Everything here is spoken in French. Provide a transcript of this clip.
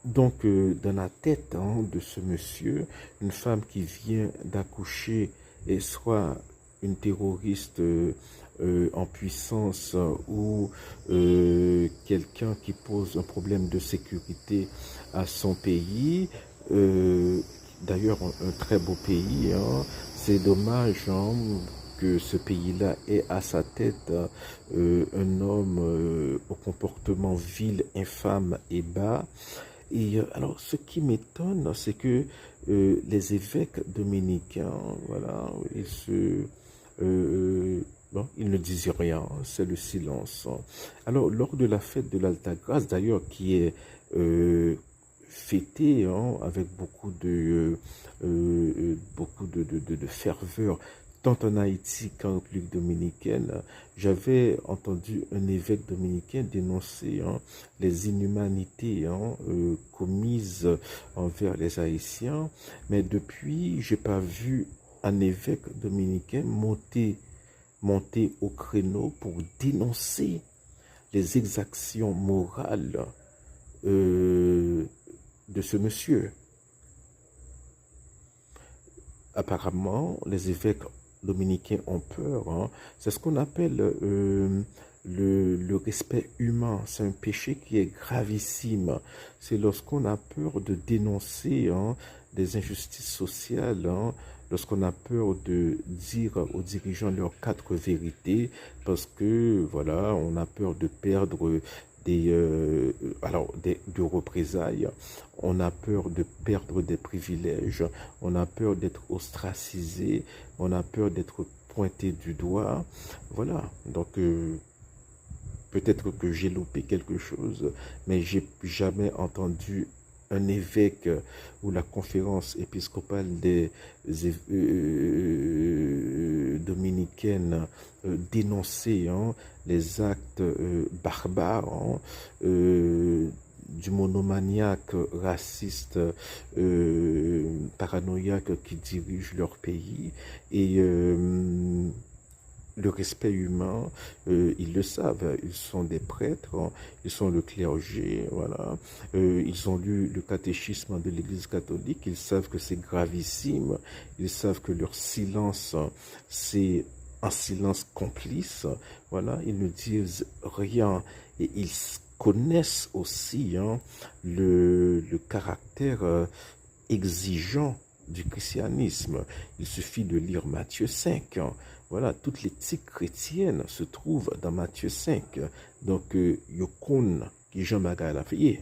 Donc, dans la tête de ce monsieur, une femme qui vient d'accoucher est soit une terroriste en puissance ou quelqu'un qui pose un problème de sécurité à son pays. Euh, D'ailleurs, un très beau pays. C'est dommage que ce pays-là ait à sa tête un homme au comportement vil, infâme et bas. Et alors, ce qui m'étonne, c'est que les évêques dominicains, voilà, bon, ils ne disent rien, c'est le silence. Alors, lors de la fête de l'Alta Grâce, d'ailleurs, qui est fêtée avec beaucoup de ferveur, tant en Haïti qu'en République dominicaine, j'avais entendu un évêque dominicain dénoncer les inhumanités commises envers les Haïtiens, mais depuis, j'ai pas vu un évêque dominicain monter au créneau pour dénoncer les exactions morales de ce monsieur. Apparemment, les évêques dominicains ont peur. C'est ce qu'on appelle le respect humain. C'est un péché qui est gravissime. C'est lorsqu'on a peur de dénoncer des injustices sociales, lorsqu'on a peur de dire aux dirigeants leurs quatre vérités, parce que voilà, on a peur de perdre de représailles, on a peur de perdre des privilèges, on a peur d'être ostracisé, on a peur d'être pointé du doigt. Voilà, donc peut-être que j'ai loupé quelque chose, mais j'ai jamais entendu un évêque ou la conférence épiscopale des dominicaines dénoncer les actes barbares du monomaniaque raciste paranoïaque qui dirige leur pays. Et le respect humain, ils le savent, ils sont des prêtres, ils sont le clergé, voilà. Ils ont lu le catéchisme de l'Église catholique, ils savent que c'est gravissime, ils savent que leur silence, c'est un silence complice, voilà. Ils ne disent rien et ils connaissent aussi le caractère exigeant du christianisme. Il suffit de lire Matthieu 5. Voilà, toute l'éthique chrétienne se trouve dans Matthieu 5. Donc, yokon qui Jean Magal a payé.